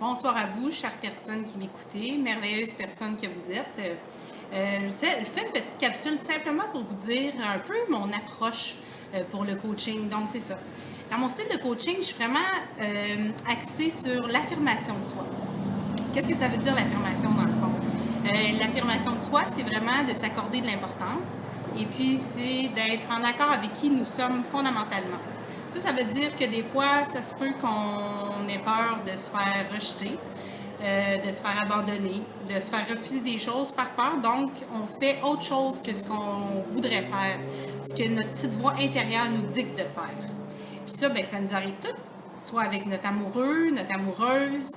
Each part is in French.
Bonsoir à vous, chères personnes qui m'écoutez, merveilleuses personnes que vous êtes. Je fais une petite capsule tout simplement pour vous dire un peu mon approche pour le coaching. Donc, c'est ça. Dans mon style de coaching, je suis vraiment axée sur l'affirmation de soi. Qu'est-ce que ça veut dire l'affirmation dans le fond? L'affirmation de soi, c'est vraiment de s'accorder de l'importance et puis c'est d'être en accord avec qui nous sommes fondamentalement. Ça veut dire que des fois, ça se peut qu'on ait peur de se faire rejeter, de se faire abandonner, de se faire refuser des choses par peur. Donc, on fait autre chose que ce qu'on voudrait faire, ce que notre petite voix intérieure nous dicte de faire. Puis ça, bien, ça nous arrive tout, soit avec notre amoureux, notre amoureuse,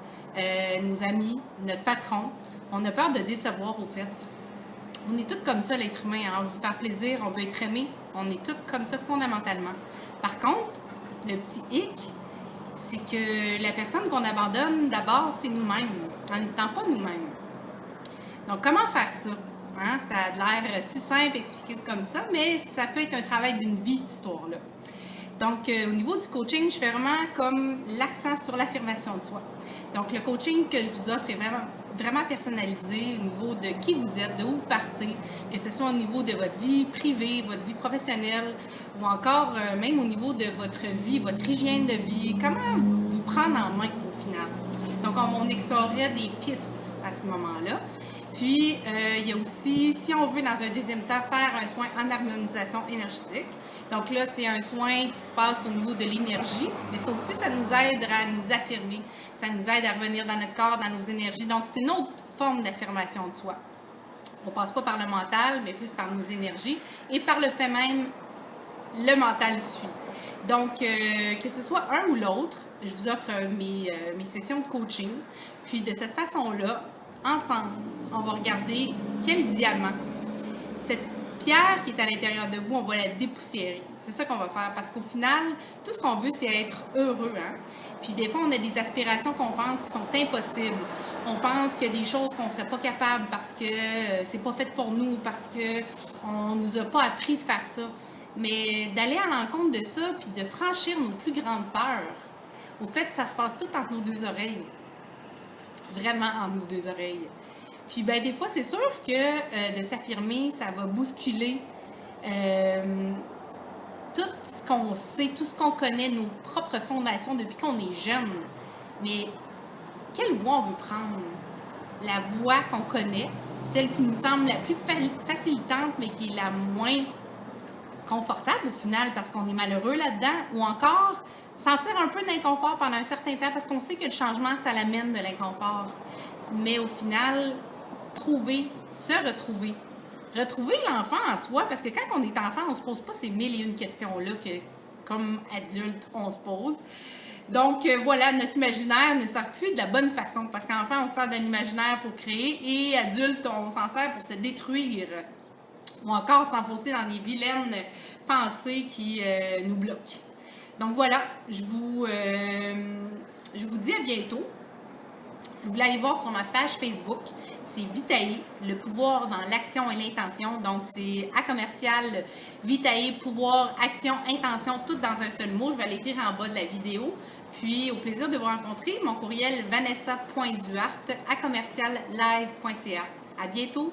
nos amis, notre patron. On a peur de décevoir, au fait. On est tous comme ça, l'être humain. Hein? On veut faire plaisir, on veut être aimé. On est tous comme ça fondamentalement. Par contre, le petit hic, c'est que la personne qu'on abandonne, d'abord, c'est nous-mêmes, en n'étant pas nous-mêmes. Donc, comment faire ça? Hein? Ça a l'air si simple expliqué comme ça, mais ça peut être un travail d'une vie, cette histoire-là. Donc, au niveau du coaching, je fais vraiment comme l'accent sur l'affirmation de soi. Donc, le coaching que je vous offre est vraiment personnalisé au niveau de qui vous êtes, de où vous partez, que ce soit au niveau de votre vie privée, votre vie professionnelle, ou encore même au niveau de votre vie, votre hygiène de vie, comment vous prendre en main au final. Donc, on explorerait des pistes à ce moment-là. Puis, il y a aussi, si on veut dans un deuxième temps faire un soin en harmonisation énergétique, donc là, c'est un soin qui se passe au niveau de l'énergie, mais ça aussi, ça nous aide à nous affirmer, ça nous aide à revenir dans notre corps, dans nos énergies. Donc, c'est une autre forme d'affirmation de soi. On ne passe pas par le mental, mais plus par nos énergies et par le fait même, le mental suit. Donc, que ce soit un ou l'autre, je vous offre mes sessions de coaching. Puis, de cette façon-là, ensemble, on va regarder quel diamant, cette pierre qui est à l'intérieur de vous, on va la dépoussiérer. C'est ça qu'on va faire parce qu'au final, tout ce qu'on veut, c'est être heureux. Hein? Puis des fois, on a des aspirations qu'on pense qui sont impossibles. On pense qu'il y a des choses qu'on ne serait pas capable parce que c'est pas fait pour nous, parce qu'on ne nous a pas appris de faire ça. Mais d'aller à l'encontre de ça, puis de franchir nos plus grandes peurs, au fait, ça se passe tout entre nos deux oreilles. Vraiment entre nos deux oreilles. Puis, ben, des fois, c'est sûr que de s'affirmer, ça va bousculer tout ce qu'on sait, tout ce qu'on connaît, nos propres fondations depuis qu'on est jeune. Mais quelle voie on veut prendre? La voie qu'on connaît, celle qui nous semble la plus facilitante, mais qui est la moins confortable au final parce qu'on est malheureux là-dedans, ou encore sentir un peu d'inconfort pendant un certain temps parce qu'on sait que le changement, ça l'amène de l'inconfort. Mais au final, se retrouver l'enfant en soi, parce que quand on est enfant, on ne se pose pas ces mille et une questions-là que, comme adulte, on se pose. Donc, voilà, notre imaginaire ne sert plus de la bonne façon, parce qu'enfant, on sert de l'imaginaire pour créer, et adulte, on s'en sert pour se détruire, ou encore s'enfoncer dans des vilaines pensées qui nous bloquent. Donc, voilà, je vous dis à bientôt. Si vous voulez aller voir sur ma page Facebook, c'est Vitae, le pouvoir dans l'action et l'intention. Donc, c'est @Vitae, pouvoir, action, intention, tout dans un seul mot. Je vais l'écrire en bas de la vidéo. Puis, au plaisir de vous rencontrer, mon courriel vanessa.duarte @live.ca. À bientôt!